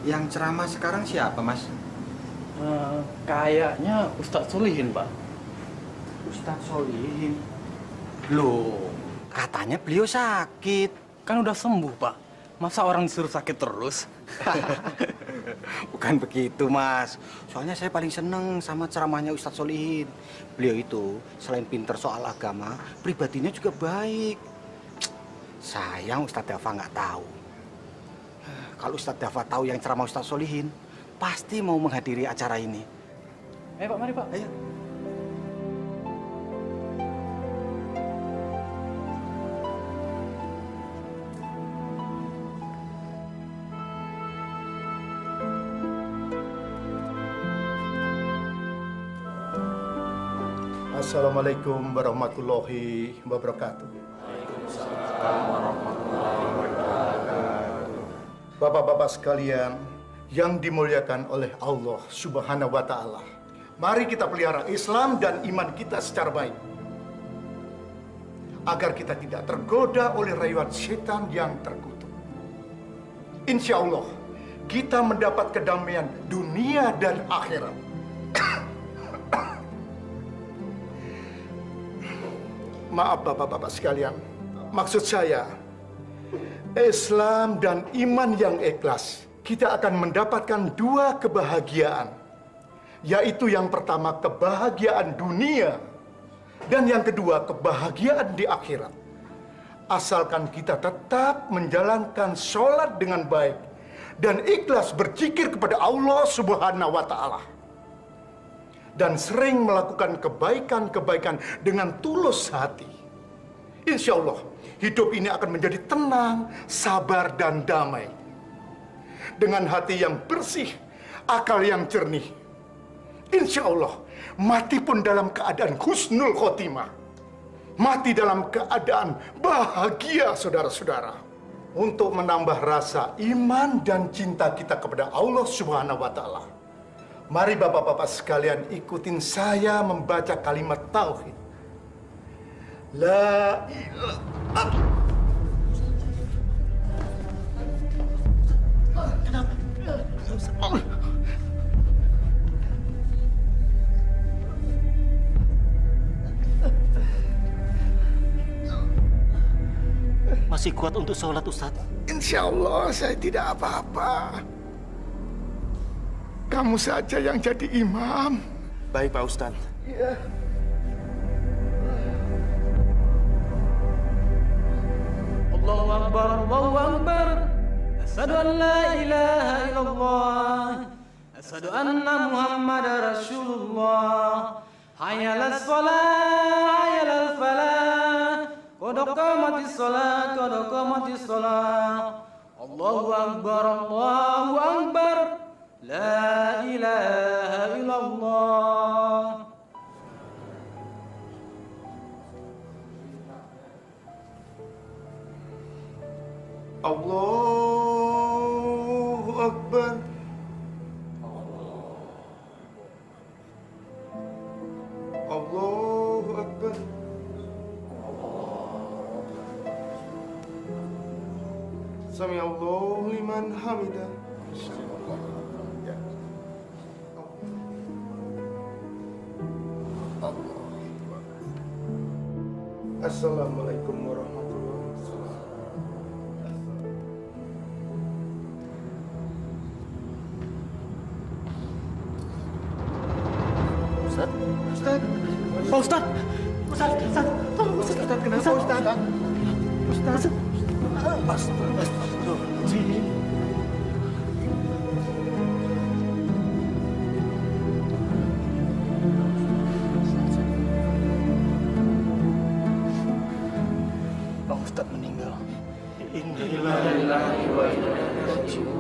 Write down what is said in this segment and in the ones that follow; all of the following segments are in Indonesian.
Yang ceramah sekarang siapa, Mas? Kayaknya Ustadz Solihin, Pak. Ustadz Solihin. Loh, katanya beliau sakit. Kan udah sembuh, Pak. Masa orang disuruh sakit terus? Bukan begitu, Mas. Soalnya saya paling seneng sama ceramahnya Ustadz Solihin. Beliau itu selain pinter soal agama, pribadinya juga baik. Sayang Ustadz Dafa nggak tahu. Kalau Ustadz Dafa tahu yang ceramah Ustadz Solihin, pasti mau menghadiri acara ini. Ayo, Pak, mari, Pak. Ayo. Assalamualaikum warahmatullahi wabarakatuh. Bapak-bapak sekalian yang dimuliakan oleh Allah Subhanahu wa Ta'ala, mari kita pelihara Islam dan iman kita secara baik, agar kita tidak tergoda oleh rayuan setan yang terkutuk. Insya Allah kita mendapat kedamaian dunia dan akhirat. Maaf bapak-bapak sekalian, maksud saya, Islam dan iman yang ikhlas, kita akan mendapatkan dua kebahagiaan. Yaitu yang pertama kebahagiaan dunia, dan yang kedua kebahagiaan di akhirat. Asalkan kita tetap menjalankan sholat dengan baik, dan ikhlas berzikir kepada Allah Subhanahu wa Ta'ala. Dan sering melakukan kebaikan-kebaikan dengan tulus hati. Insya Allah, hidup ini akan menjadi tenang, sabar, dan damai. Dengan hati yang bersih, akal yang jernih. Insya Allah, mati pun dalam keadaan husnul khotimah. Mati dalam keadaan bahagia, saudara-saudara. Untuk menambah rasa iman dan cinta kita kepada Allah Subhanahu wa Ta'ala, mari bapak-bapak sekalian ikutin saya membaca kalimat tauhid. La ilaha. Masih kuat untuk sholat, Ustadz? Insya Allah saya tidak apa-apa. Kamu saja yang jadi imam. Baik, Pak Ustadz. Ya. Allahu Akbar, Allahu Akbar. Asyhadu an la ilaha illallah. Asyhadu anna Muhammad Rasulullah. Hayya 'alas shalah, hayya 'alal falah. Qad qamatis shalah, qad qamatis shalah. Allahu Akbar, Allahu Akbar. La ilaha illallah. Allahu Akbar. Allahu Akbar. Sami Allahu liman hamidah. Assalamualaikum warahmatullahi wabarakatuh. Ustadz? Ustaz, Pak Ustadz. Ustadz, tolong Ustadz. Ustaz, kenapa Ustaz? Ustaz. Astagfirullahaladzim. Pak Ustadz meninggal. Innalillahi wa inna ilaihi raji'un.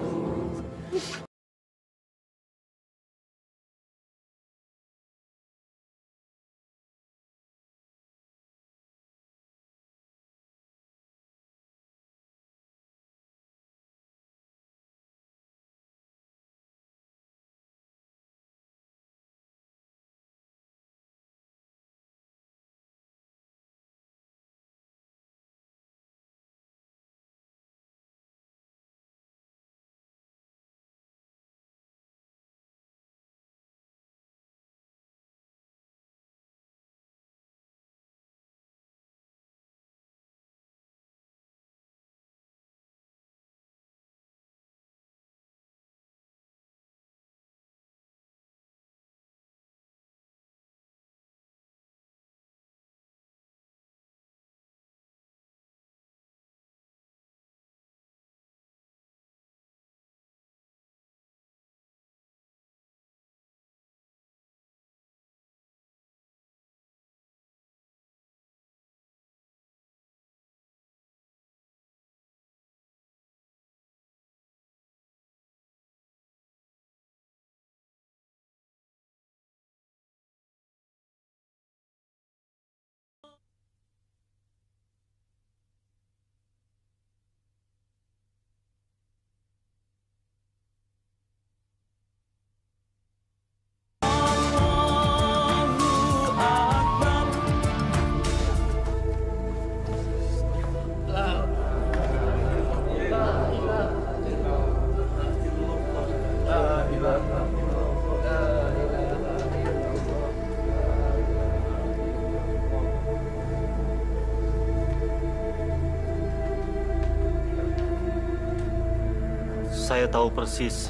Saya tahu persis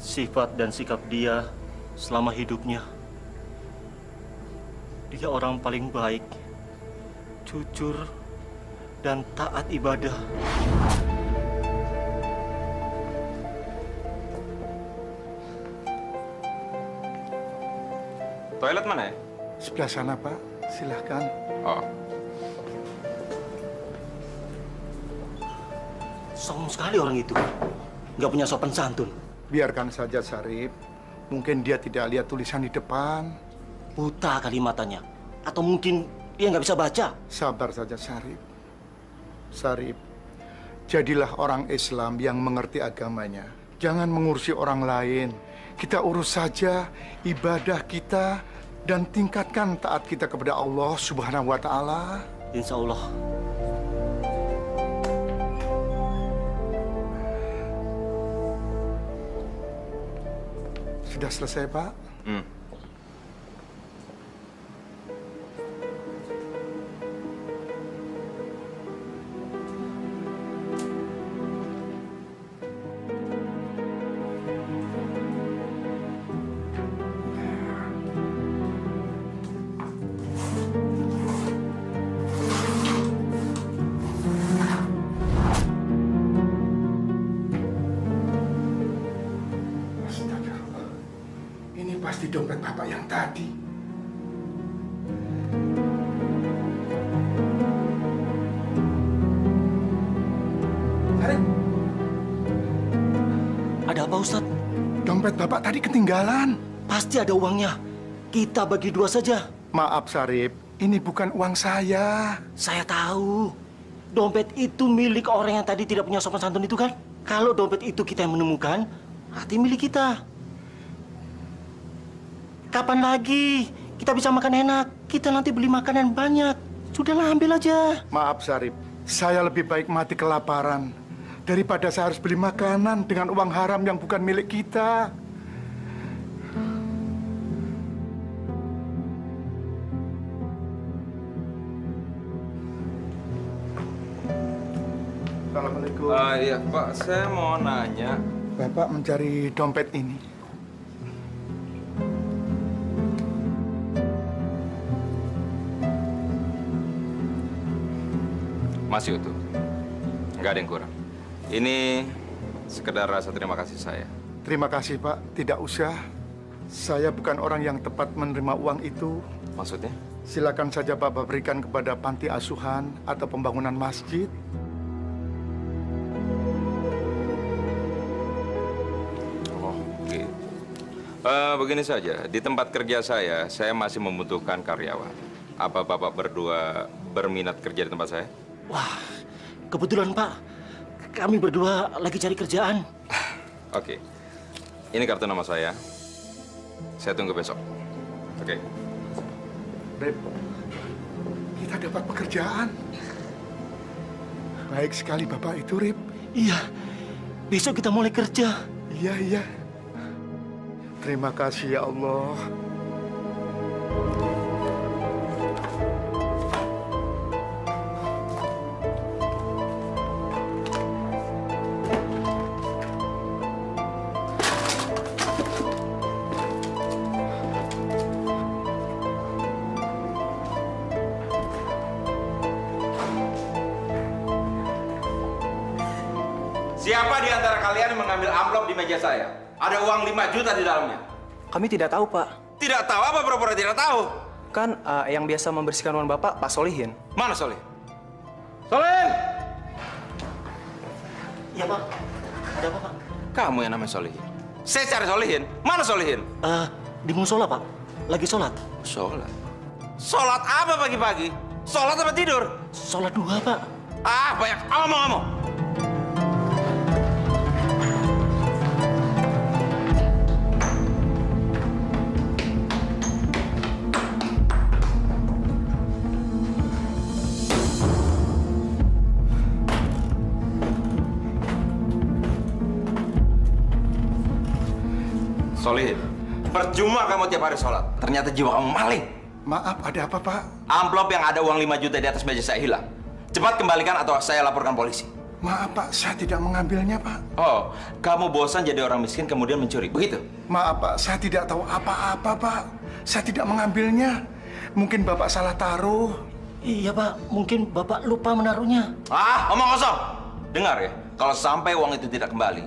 sifat dan sikap dia selama hidupnya. Dia orang paling baik, jujur, dan taat ibadah. Toilet mana ya? Sebelah sana, Pak. Silahkan. Oh. Sombong sekali orang itu. Nggak punya sopan santun. Biarkan saja, Sarip. Mungkin dia tidak lihat tulisan di depan. Buta kali matanya. Atau mungkin dia nggak bisa baca. Sabar saja, Sarip. Sarip, jadilah orang Islam yang mengerti agamanya. Jangan mengurusi orang lain. Kita urus saja ibadah kita dan tingkatkan taat kita kepada Allah Subhanahu wa Ta'ala. Insya Allah. Sudah selesai, Pak? Astagfirullah. Ini pasti dompet Bapak yang tadi. Sarip, Ada apa, Ustadz? dompet Bapak tadi ketinggalan. Pasti ada uangnya. Kita bagi dua saja. Maaf, Sarip. Ini bukan uang saya. Saya tahu. Dompet itu milik orang yang tadi tidak punya sopan santun itu kan? Kalau dompet itu kita yang menemukan, berarti milik kita. Kapan lagi kita bisa makan enak? Kita nanti beli makanan banyak. Sudahlah, ambil aja. Maaf, Sarip. Saya lebih baik mati kelaparan daripada saya harus beli makanan dengan uang haram yang bukan milik kita. Assalamualaikum. Iya, Pak. Saya mau nanya. Bapak mencari dompet ini. Masih utuh. Nggak ada yang kurang. Ini sekedar rasa terima kasih saya. Terima kasih, Pak. Tidak usah. Saya bukan orang yang tepat menerima uang itu. Maksudnya? Silakan saja Bapak berikan kepada panti asuhan atau pembangunan masjid. Oh, gitu. Begini saja. Di tempat kerja saya masih membutuhkan karyawan. Apa Bapak berdua berminat kerja di tempat saya? Wah, kebetulan Pak. Kami berdua lagi cari kerjaan. Oke. Ini kartu nama saya. Saya tunggu besok. Oke. Rip, kita dapat pekerjaan. Baik sekali Bapak itu, Rip. Iya, besok kita mulai kerja. Iya, iya. Terima kasih ya Allah. Siapa di antara kalian yang mengambil amplop di meja saya? Ada uang 5 juta di dalamnya. Kami tidak tahu, Pak. Tidak tahu apa pura-pura tidak tahu? Kan yang biasa membersihkan uang Bapak, Pak Solihin. Mana Solih? Solihin! Iya Pak, ada apa Pak? Kamu yang namanya Solihin. Saya cari Solihin. Mana Solihin? Di musola Pak, lagi sholat. Sholat. Sholat apa pagi-pagi? Sholat apa tidur? Sholat duha Pak. Ah, banyak omong-omong. Solihin, percuma kamu tiap hari sholat. Ternyata jiwa kamu maling. Maaf, ada apa, Pak? Amplop yang ada uang 5 juta di atas meja saya hilang. Cepat kembalikan atau saya laporkan polisi. Maaf Pak, saya tidak mengambilnya Pak. Oh, kamu bosan jadi orang miskin kemudian mencuri, begitu? Maaf Pak, saya tidak tahu apa-apa Pak. Saya tidak mengambilnya. Mungkin Bapak salah taruh. Iya Pak, mungkin Bapak lupa menaruhnya. Ah, omong kosong. Dengar ya, kalau sampai uang itu tidak kembali,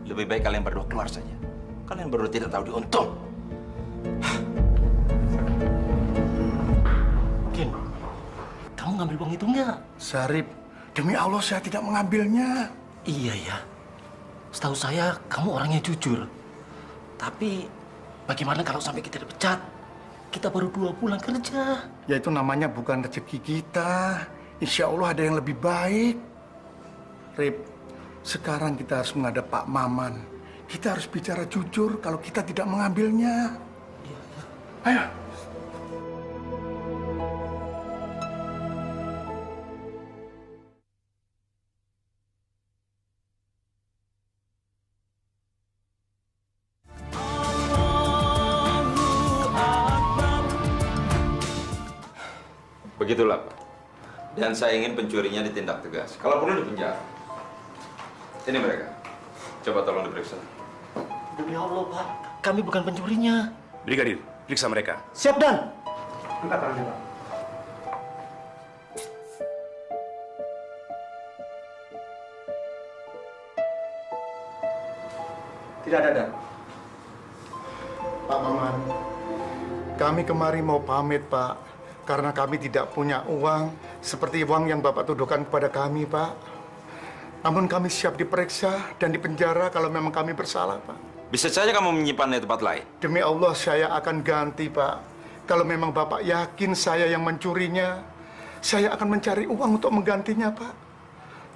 lebih baik kalian berdua keluar saja. Kalian berdua tidak tahu diuntung. Ken, kamu ngambil uang itu enggak? Syarif, demi Allah saya tidak mengambilnya. Iya ya. Setahu saya kamu orangnya jujur. Tapi bagaimana kalau sampai kita dipecat? Kita baru 2 bulan kerja. Ya itu namanya bukan rezeki kita. Insya Allah ada yang lebih baik. Rip, sekarang kita harus menghadap Pak Maman. Kita harus bicara jujur kalau kita tidak mengambilnya. Ayo. Begitulah, Pak. Dan saya ingin pencurinya ditindak tegas. Kalau perlu dipenjara. Ini mereka. Coba tolong diperiksa. Demi Allah Pak, kami bukan pencurinya. Brigadir, periksa mereka. Siap Dan. Angkat tangannya Pak. Tidak ada, Dan. Pak Maman, kami kemari mau pamit, Pak. Karena kami tidak punya uang seperti uang yang Bapak tuduhkan kepada kami, Pak. Namun kami siap diperiksa dan dipenjara kalau memang kami bersalah, Pak. Bisa saja kamu menyimpannya di tempat lain. Demi Allah, saya akan ganti, Pak. Kalau memang Bapak yakin saya yang mencurinya, saya akan mencari uang untuk menggantinya, Pak.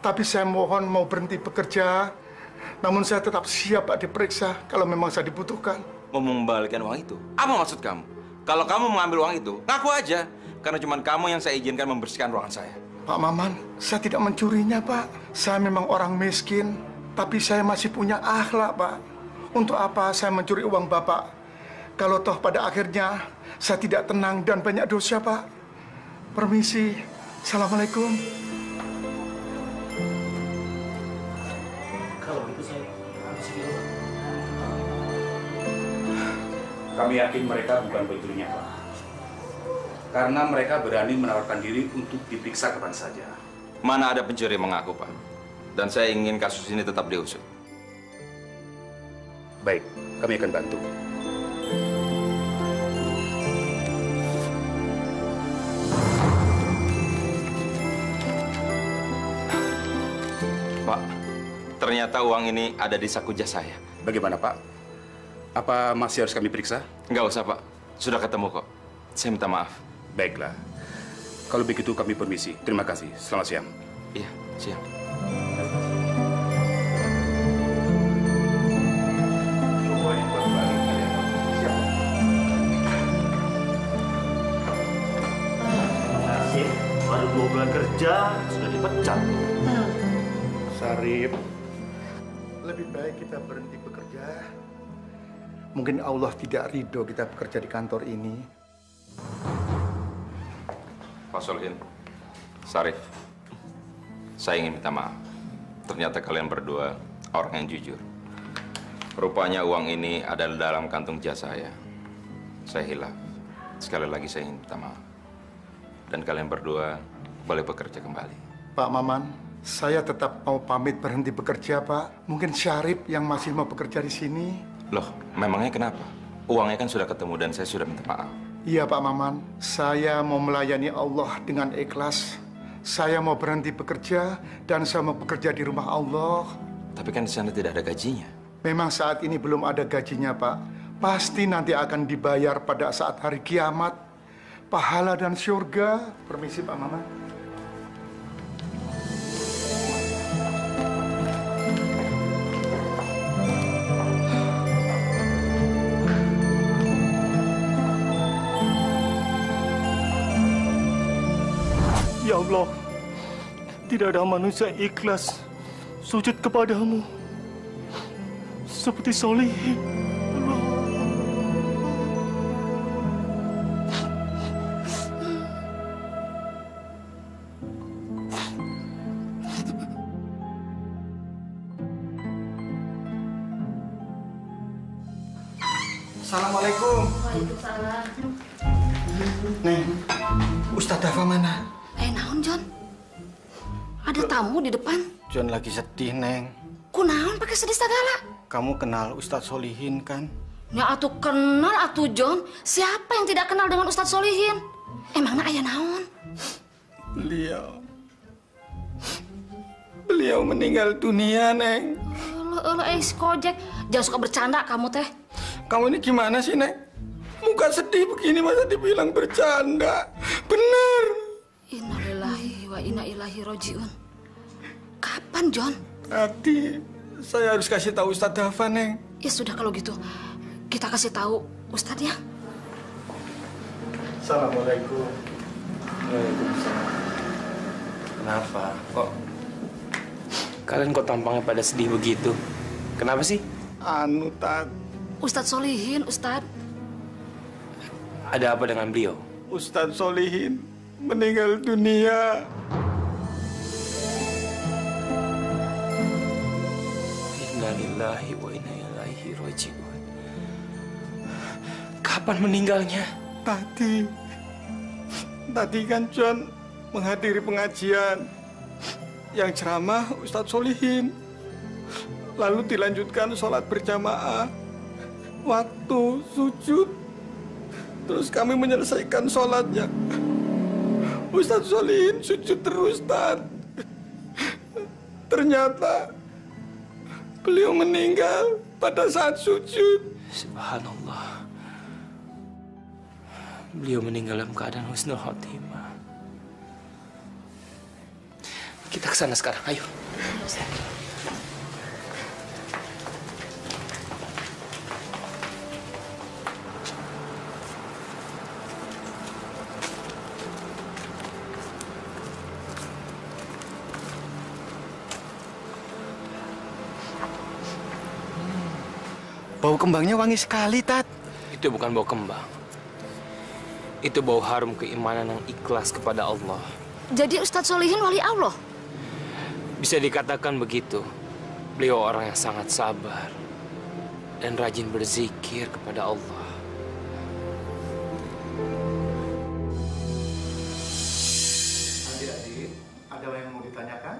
Tapi saya mohon mau berhenti bekerja. Namun saya tetap siap, Pak, diperiksa kalau memang saya dibutuhkan. Mau mengembalikan uang itu? Apa maksud kamu? Kalau kamu mengambil uang itu, ngaku aja. Karena cuma kamu yang saya izinkan membersihkan ruangan saya. Pak Maman, saya tidak mencurinya, Pak. Saya memang orang miskin, tapi saya masih punya akhlak, Pak. Untuk apa saya mencuri uang Bapak? Kalau toh pada akhirnya saya tidak tenang dan banyak dosa, Pak. Permisi. Assalamualaikum. Kalau begitu saya habisi dulu. Kami yakin mereka bukan pencurinya, Pak. Karena mereka berani menawarkan diri untuk diperiksa kapan saja. Mana ada pencuri yang mengaku, Pak. Dan saya ingin kasus ini tetap diusut. Baik, kami akan bantu. Pak, ternyata uang ini ada di saku jas saya. Bagaimana, Pak? Apa masih harus kami periksa? Nggak usah, Pak. Sudah ketemu kok. Saya minta maaf. Baiklah. Kalau begitu kami permisi. Terima kasih. Selamat siang. Iya, siap. Nasib, baru 2 bulan kerja, sudah dipecat. Syarif, lebih baik kita berhenti bekerja. Mungkin Allah tidak ridho kita bekerja di kantor ini. Pak Solihin, Syarif, saya ingin minta maaf. Ternyata kalian berdua orang yang jujur. Rupanya uang ini ada dalam kantung jas saya. Saya hilaf. Sekali lagi saya ingin minta maaf. Dan kalian berdua boleh bekerja kembali. Pak Maman, saya tetap mau pamit berhenti bekerja, Pak. Mungkin Syarif yang masih mau bekerja di sini. Loh, memangnya kenapa? Uangnya kan sudah ketemu dan saya sudah minta maaf. Iya, Pak Maman. Saya mau melayani Allah dengan ikhlas. Saya mau berhenti bekerja dan saya mau bekerja di rumah Allah. Tapi kan di sana tidak ada gajinya. Memang saat ini belum ada gajinya, Pak. Pasti nanti akan dibayar pada saat hari kiamat. Pahala dan surga. Permisi, Pak Maman. Ya Allah, tidak ada manusia ikhlas sujud kepadamu seperti Solihin. Assalamualaikum. Waalaikumsalam. Neng, Ustadz Dafa mana? Naon, John? Ada tamu di depan. John lagi sedih, Neng. Kunaon pakai sedih segala? Kamu kenal Ustadz Solihin kan? Ya atuh kenal atuh, John. Siapa yang tidak kenal dengan Ustadz Solihin? Emangnya aya naon? Beliau meninggal dunia, Neng. Si Kojek. Jangan suka bercanda kamu teh. Kamu ini gimana sih, Neng? Muka sedih begini masa dibilang bercanda? Bener. Innalillahi wa inna ilaihi rojiun. Kapan, John? Tadi saya harus kasih tahu Ustadz Dafa, Neng. Ya sudah kalau gitu. Kita kasih tahu Ustadz ya. Assalamualaikum. Waalaikumsalam. Kenapa? Kalian kok tampangnya pada sedih begitu? Kenapa sih? Tat. Ustadz Solihin, Ustadz. Ada apa dengan beliau? Ustadz Solihin meninggal dunia. Innalillahi wa inna ilaihi raji'un. Kapan meninggalnya? Tadi kan John menghadiri pengajian yang ceramah Ustadz Solihin. Lalu dilanjutkan sholat berjamaah. Waktu sujud. Terus kami menyelesaikan sholatnya. Ustadz Solihin sujud terus, Tad. Ternyata beliau meninggal pada saat sujud. Subhanallah. Beliau meninggal dalam keadaan husnul khotimah. Kita ke sana sekarang, ayo. Bau kembangnya wangi sekali, Tat. Itu bukan bau kembang. Itu bau harum keimanan yang ikhlas kepada Allah. Jadi Ustadz Solihin wali Allah? Bisa dikatakan begitu. Beliau orang yang sangat sabar dan rajin berzikir kepada Allah. Adik-adik, ada yang mau ditanyakan?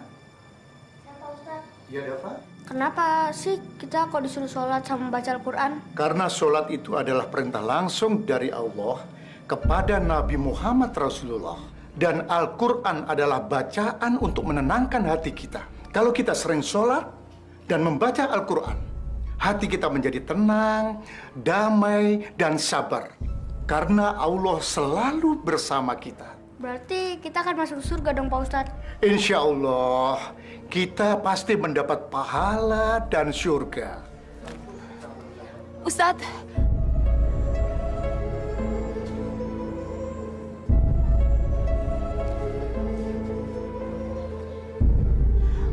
Siapa Ustaz? Iya, Dafa? Kenapa sih kita kok disuruh sholat sama baca Al-Quran? Karena sholat itu adalah perintah langsung dari Allah kepada Nabi Muhammad Rasulullah. Dan Al-Quran adalah bacaan untuk menenangkan hati kita. Kalau kita sering sholat dan membaca Al-Quran, hati kita menjadi tenang, damai, dan sabar. Karena Allah selalu bersama kita. Berarti kita akan masuk surga dong Pak Ustadz? Insya Allah, kita pasti mendapat pahala dan surga. Ustadz.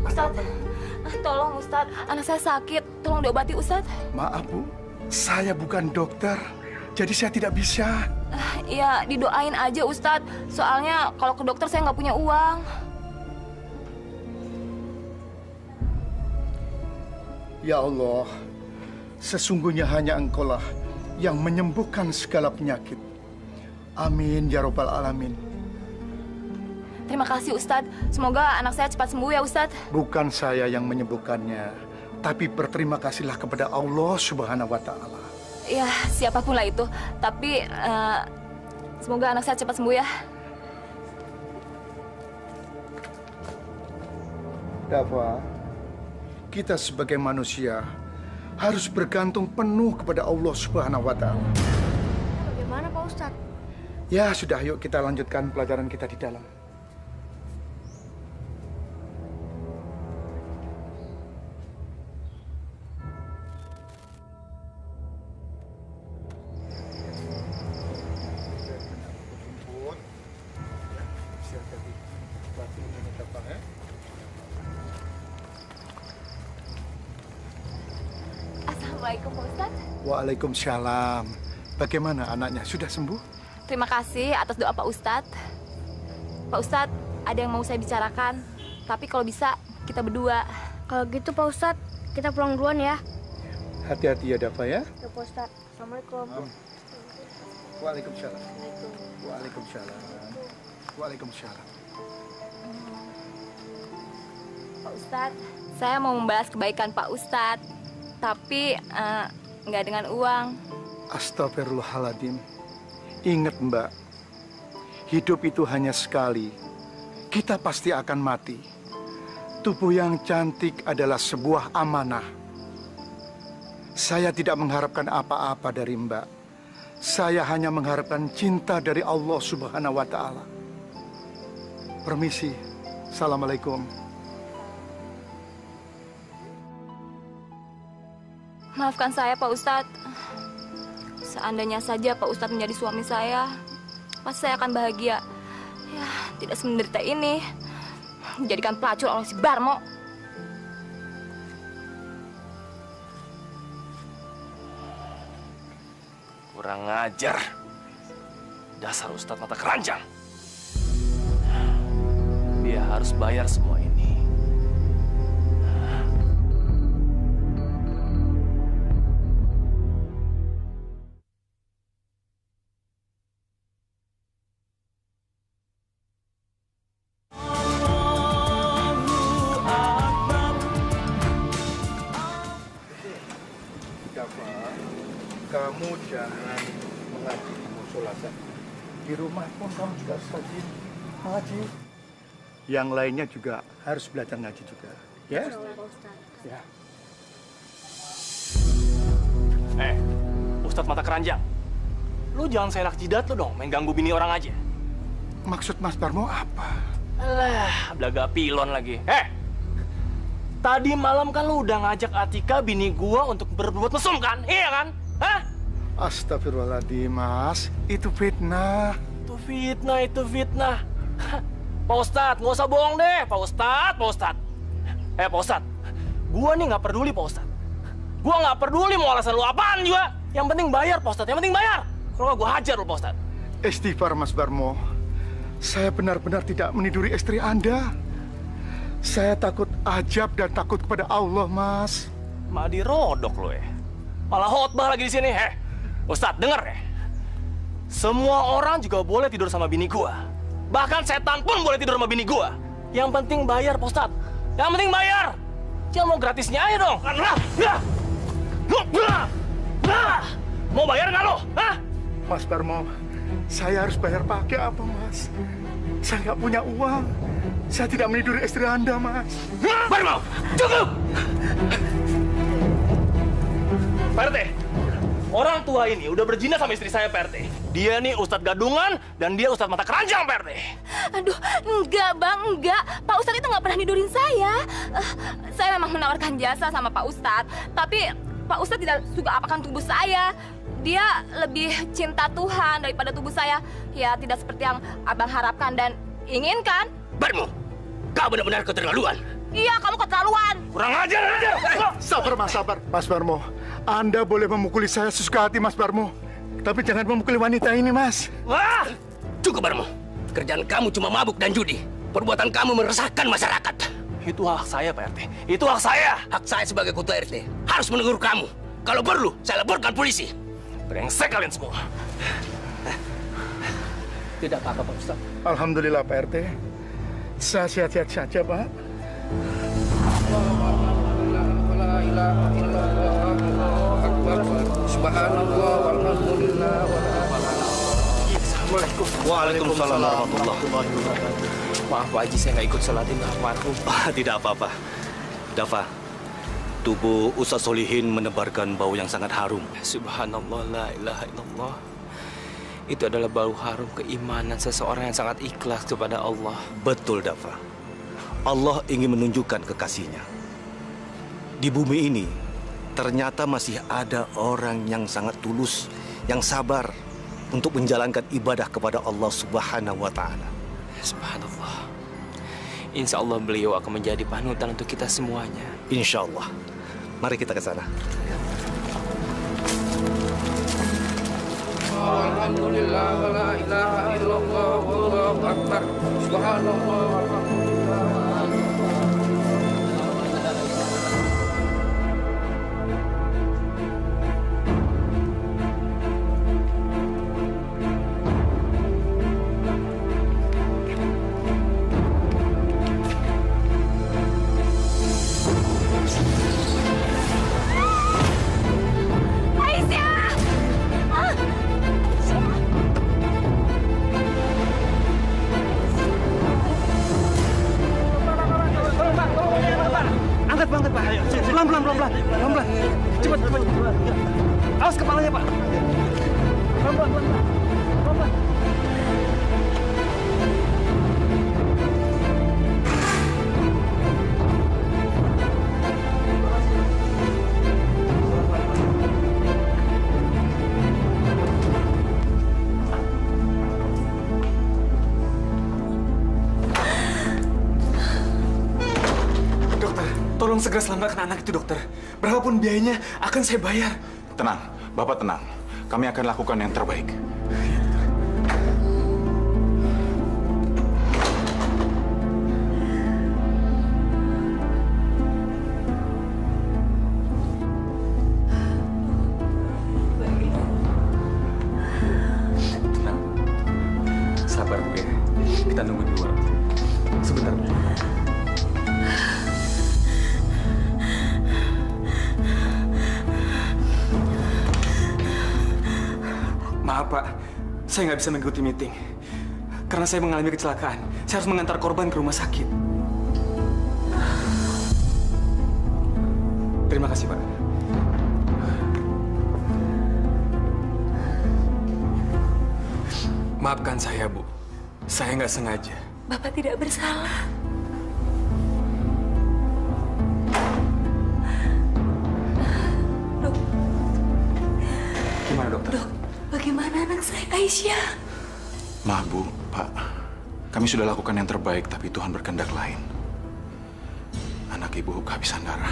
Ustadz, tolong Ustadz, anak saya sakit, tolong diobati Ustadz. Maaf Bu, saya bukan dokter, jadi saya tidak bisa. Ya, didoain aja Ustadz, soalnya kalau ke dokter saya nggak punya uang. Ya Allah, sesungguhnya hanya Engkaulah yang menyembuhkan segala penyakit. Amin ya Rabbal Alamin. Terima kasih Ustadz, semoga anak saya cepat sembuh ya Ustadz. Bukan saya yang menyembuhkannya, tapi berterima kasihlah kepada Allah Subhanahu wa Ta'ala. Ya, siapapun lah itu, tapi semoga anak saya cepat sembuh ya. Dafa, kita sebagai manusia harus bergantung penuh kepada Allah Subhanahu wa Ta'ala. Bagaimana Pak Ustadz? Ya sudah, yuk kita lanjutkan pelajaran kita di dalam. Assalamualaikum Pak Ustadz. Waalaikumsalam. Bagaimana anaknya? Sudah sembuh? Terima kasih atas doa Pak Ustadz. Pak Ustadz, ada yang mau saya bicarakan. Tapi kalau bisa, kita berdua. Kalau gitu Pak Ustadz, kita pulang duluan ya. Hati-hati ya Dafa ya. Ya Pak Ustadz. Assalamualaikum. Waalaikumsalam. Waalaikumsalam. Waalaikumsalam. Pak Ustadz, saya mau membalas kebaikan Pak Ustadz, tapi nggak dengan uang. Astagfirullahaladzim. Ingat Mbak, hidup itu hanya sekali. Kita pasti akan mati. Tubuh yang cantik adalah sebuah amanah. Saya tidak mengharapkan apa-apa dari Mbak. Saya hanya mengharapkan cinta dari Allah Subhanahu wa Ta'ala. Permisi. Assalamualaikum. Maafkan saya Pak Ustadz. Seandainya saja Pak Ustadz menjadi suami saya, pasti saya akan bahagia. Ya, tidak semenderita ini. Dijadikan pelacur oleh si Barmo. Kurang ajar. Dasar Ustadz mata keranjang. Dia harus bayar semua ini. Kamu jangan mengaji di musola saja. Di rumah pun kamu juga harus rajin mengaji. Yang lainnya juga harus belajar ngaji juga. Ya? Ya. Ustadz mata keranjang. Lu jangan selak jidat lu dong, main ganggu bini orang aja. Maksud Mas Barmo apa? Alah, belaga pilon lagi. Tadi malam kan lu udah ngajak Atika bini gua untuk berbuat mesum kan? Iya kan? Hah? Astagfirullahaladzim, Mas. Itu fitnah. Itu fitnah. Pak Ustadz, nggak usah bohong deh. Pak Ustadz. Pak Ustadz. Gua nih nggak peduli, Pak Ustadz. Gua nggak peduli mau alasan lu apaan juga. Yang penting bayar, Pak Ustadz. Yang penting bayar. Kalau nggak gua hajar lu, Pak Ustadz. Istighfar, Mas Barmo. Saya benar-benar tidak meniduri istri Anda. Saya takut ajab dan takut kepada Allah, Mas. Malah dirodok lo ya. Malah khotbah lagi di sini. Ustadz, denger ya. Semua orang juga boleh tidur sama bini gua. Bahkan setan pun boleh tidur sama bini gua. Yang penting bayar, Pak Ustadz. Yang penting bayar. Jangan mau gratisnya aja dong. Mau bayar nggak lo? Hah? Mas Barmo, saya harus bayar pakai apa, Mas? Saya nggak punya uang. Saya tidak meniduri istri Anda, Mas. Barmo, cukup! Pak RT, orang tua ini udah berzina sama istri saya, Pak RT. Dia nih Ustadz gadungan dan dia Ustadz mata keranjang, Pak RT. Aduh, enggak Bang, enggak. Pak Ustadz itu nggak pernah nidurin saya. Saya memang menawarkan jasa sama Pak Ustadz, tapi Pak Ustadz tidak suka apakan tubuh saya. Dia lebih cinta Tuhan daripada tubuh saya. Ya, tidak seperti yang Abang harapkan dan inginkan. Barmo, kau benar-benar keterlaluan. Iya, kamu keterlaluan. Kurang ajar. Sabar, Mas, sabar. Mas Barmo, Anda boleh memukuli saya sesuka hati, Mas Barmo. Tapi jangan memukuli wanita ini, Mas. Wah! Cukup, Barmo. Kerjaan kamu cuma mabuk dan judi. Perbuatan kamu meresahkan masyarakat. Itu hak saya, Pak RT. Itu hak saya. Hak saya sebagai ketua RT harus menegur kamu. Kalau perlu, saya laporkan polisi. Brengsek kalian semua. Tidak apa-apa, Pak Ustadz. Alhamdulillah, Pak RT. Saya sehat-sehat saja, Pak. Subhanallah walhamdulillah. Waalaikumsalam warahmatullahi wabarakatuh. Maaf Pak Haji, saya nggak ikut sholatin almarhum. Tidak apa-apa. Dafa, tubuh Ustaz Solihin menebarkan bau yang sangat harum. Subhanallah, la ilaha illallah. Itu adalah bau harum keimanan seseorang yang sangat ikhlas kepada Allah. Betul, Dafa. Allah ingin menunjukkan kekasihnya. Di bumi ini, ternyata masih ada orang yang sangat tulus, yang sabar untuk menjalankan ibadah kepada Allah Subhanahu wa Ta'ala. Subhanallah. Insya Allah beliau akan menjadi panutan untuk kita semuanya. Insya Allah. Mari kita ke sana. Alhamdulillah, la ilaha illallah, wallahu akbar. Subhanallah, walhamdulillah. Pelan-pelan. Cepat. Awas kepalanya, Pak. Pelan-pelan. Tolong segera selamatkan anak itu, dokter. Berapapun biayanya akan saya bayar. Tenang, Bapak tenang. Kami akan lakukan yang terbaik. Tenang. Sabar, Bu ya. Kita nunggu di luar. Sebentar, Bu. Maaf, Pak. Saya nggak bisa mengikuti meeting. Karena saya mengalami kecelakaan. Saya harus mengantar korban ke rumah sakit. Terima kasih, Pak. Maafkan saya, Bu. Saya nggak sengaja. Bapak tidak bersalah. Gimana, dokter? Bagaimana anak saya, Aisyah? Maaf, Bu, Pak. Kami sudah lakukan yang terbaik, tapi Tuhan berkehendak lain. Anak Ibu kehabisan darah.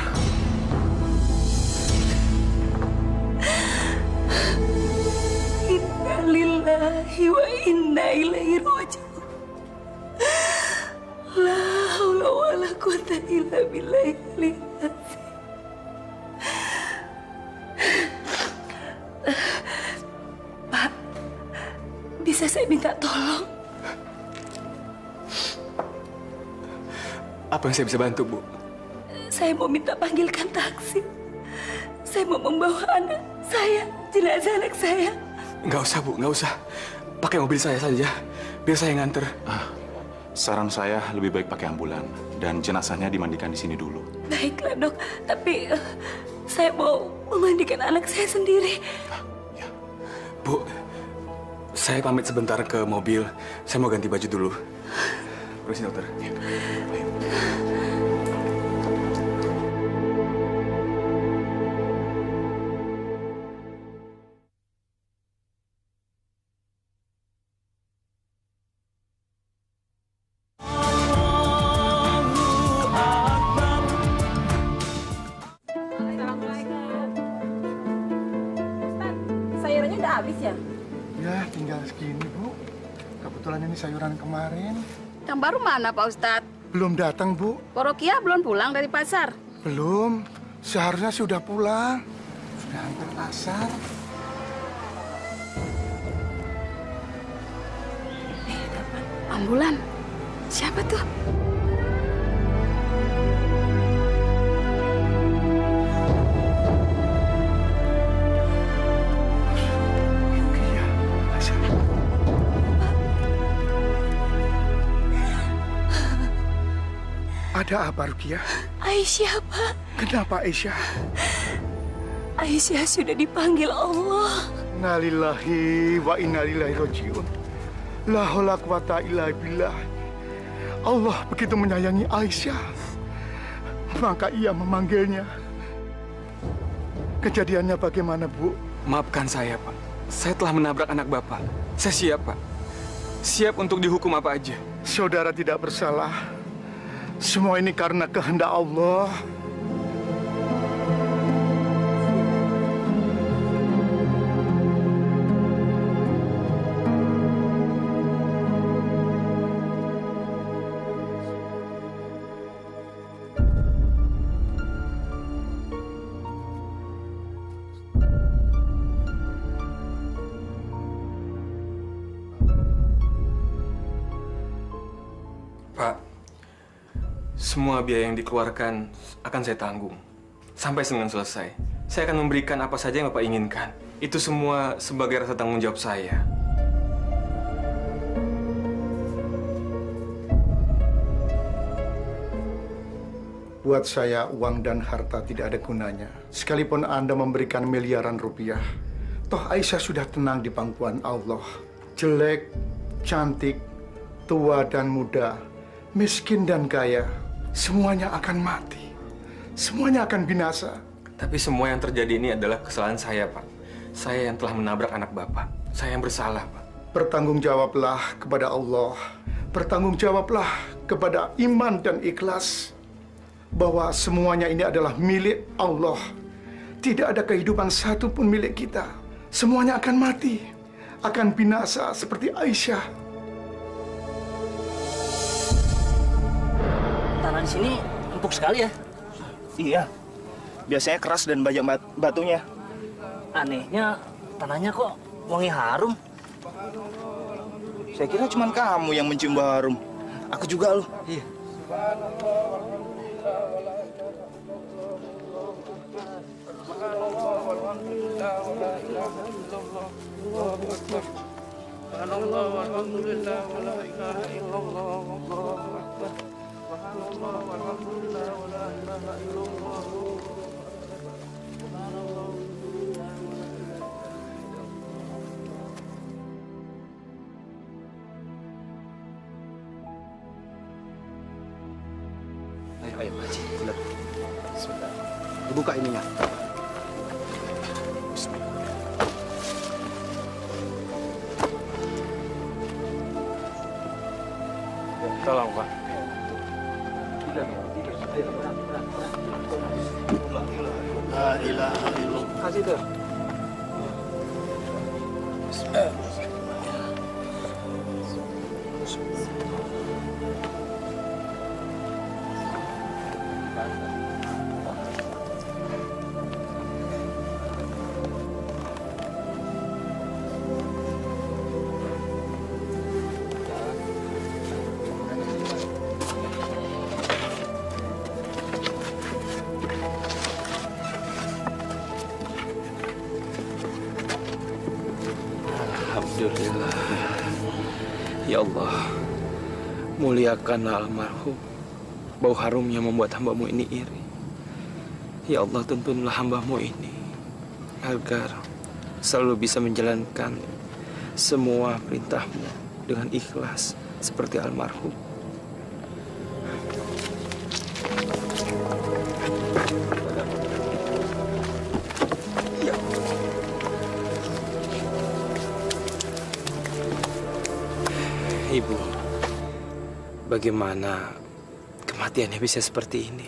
Inna lillahi wa inna ilaihi raji'un. La haula wa la quwata illa billahi. Pak, bisa saya minta tolong? Apa yang saya bisa bantu, Bu? Saya mau minta panggilkan taksi. Saya mau membawa anak saya, jenazah anak saya. Nggak usah, Bu. Nggak usah. Pakai mobil saya saja. Biar saya nganter. Saran saya lebih baik pakai ambulan. Dan jenazahnya dimandikan di sini dulu. Baiklah, Dok. Tapi saya mau memandikan anak saya sendiri. Bu, saya pamit sebentar ke mobil. Saya mau ganti baju dulu. Permisi, dokter. Sayurannya udah habis ya? Ya, tinggal segini, Bu. Kebetulan ini sayuran kemarin. Yang baru mana, Pak Ustadz? Belum datang, Bu. Porokia belum pulang dari pasar? Belum. Seharusnya sudah pulang. Sudah hampir asar. Ambulan. Siapa tuh? Ada apa, Rukiah? Aisyah, Pak. Kenapa Aisyah? Aisyah sudah dipanggil Allah. Innalillahi wa inna ilaihi raji'un. La haula quwata illa billah. Allah begitu menyayangi Aisyah, maka ia memanggilnya. Kejadiannya bagaimana, Bu? Maafkan saya, Pak. Saya telah menabrak anak Bapak. Saya siap, Pak. Siap untuk dihukum apa aja. Saudara tidak bersalah. Semua ini karena kehendak Allah. Pak, semua biaya yang dikeluarkan akan saya tanggung. Sampai Senin selesai. Saya akan memberikan apa saja yang Bapak inginkan. Itu semua sebagai rasa tanggung jawab saya. Buat saya, uang dan harta tidak ada gunanya. Sekalipun Anda memberikan miliaran rupiah, toh Aisyah sudah tenang di pangkuan Allah. Jelek, cantik, tua dan muda, miskin dan kaya, semuanya akan mati. Semuanya akan binasa. Tapi semua yang terjadi ini adalah kesalahan saya, Pak. Saya yang telah menabrak anak Bapak. Saya yang bersalah, Pak. Bertanggungjawablah kepada Allah. Bertanggungjawablah kepada iman dan ikhlas. Bahwa semuanya ini adalah milik Allah. Tidak ada kehidupan satu pun milik kita. Semuanya akan mati. Akan binasa seperti Aisyah. Tanah di sini empuk sekali ya? Iya. Biasanya keras dan banyak batunya. Anehnya, tanahnya kok wangi harum. Saya kira cuma kamu yang mencium bau harum. Aku juga loh. Iya. Ayo, Pak Haji. Lihat. Sebentar. Dibuka ininya. Tolong, Pak. La ilaha illallah. Kasih tuh. Alhamdulillah. Ya Allah, muliakanlah almarhum. Bau harumnya membuat hambamu ini iri. Ya Allah, tuntunlah hambamu ini agar selalu bisa menjalankan semua perintahmu dengan ikhlas seperti almarhum. Ibu, bagaimana kematiannya bisa seperti ini?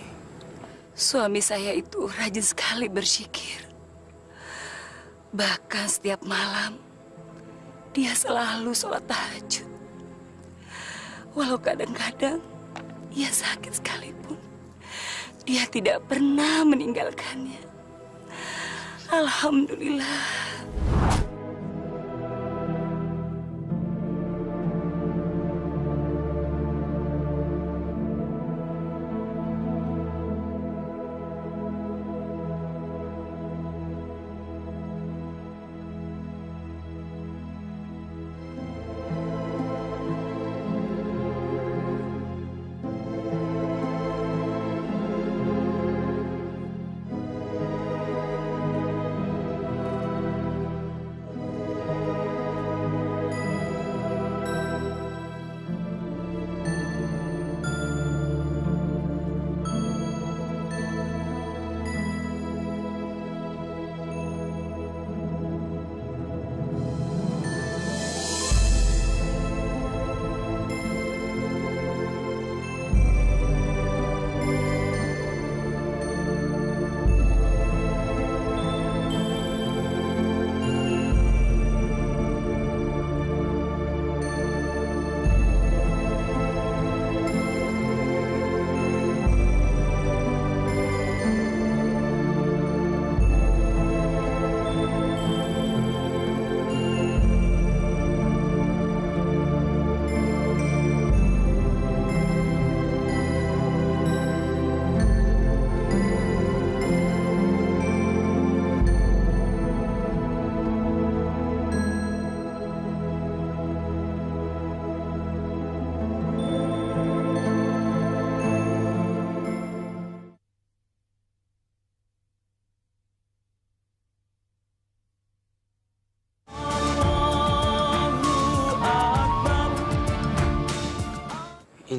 Suami saya itu rajin sekali berzikir. Bahkan setiap malam, dia selalu sholat tahajud. Walau kadang-kadang ia sakit sekalipun, dia tidak pernah meninggalkannya. Alhamdulillah.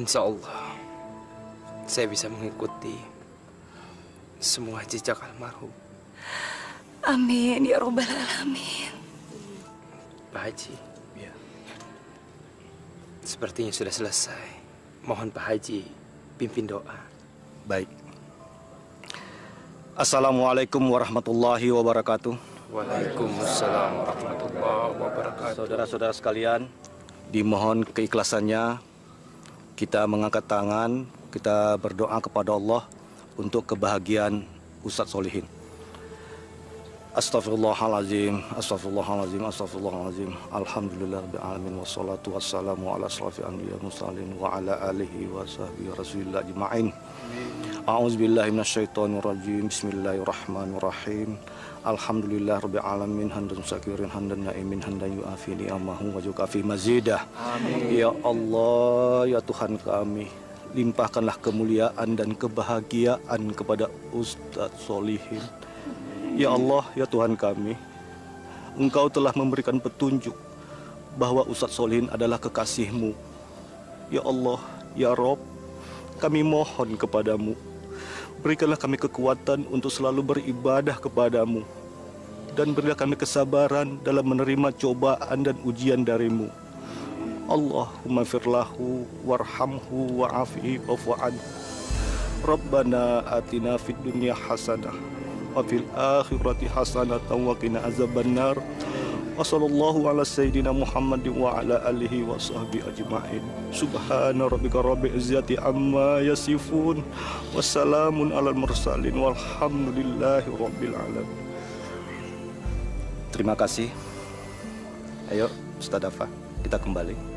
Insya Allah, saya bisa mengikuti semua jejak almarhum. Amin ya Rabbal Alamin. Pak Haji, sepertinya sudah selesai. Mohon Pak Haji pimpin doa. Baik. Assalamualaikum warahmatullahi wabarakatuh. Waalaikumsalam warahmatullahi wabarakatuh. Saudara-saudara sekalian, dimohon keikhlasannya kita mengangkat tangan, kita berdoa kepada Allah untuk kebahagiaan Ustadz Solihin. Astaghfirullahaladzim, astaghfirullahaladzim, astaghfirullahaladzim. Alhamdulillahirabbil alamin wassalatu wassalamu ala asyrafil anbiya'i mursalin wa ala alihi wa sahbihi rasulillah ajma'in. A'udzubillahi minasyaitonir rajim. Bismillahirrahmanirrahim. Alhamdulillahirabbil alamin hamdan syakirin hamdan na'imin hamdan yu'afi ni'amahu wa yukafi mazidah. Amin. Ya Allah, ya Tuhan kami, limpahkanlah kemuliaan dan kebahagiaan kepada Ustadz Solihin. Ya Allah, ya Tuhan kami, Engkau telah memberikan petunjuk bahwa Ustadz Solihin adalah kekasih-Mu. Ya Allah, ya Rob, kami mohon kepadamu, berikanlah kami kekuatan untuk selalu beribadah kepadamu, dan berilah kami kesabaran dalam menerima cobaan dan ujian darimu. Allahumma firlahu warhamhu wa'afihi wa'fu anhu. Rabbana atina fid dunya hasanah wa fil akhirati hasanatan wa qina azabannar. Wa sallallahu ala sayyidina Muhammadin wa ala alihi wa sahbihi ajma'in. Subhana rabbika rabbil izzati amma yasifun. Wassalamun alal mursalin walhamdulillahi rabbil alamin. Terima kasih. Ayo Ustadz Dafa, kita kembali.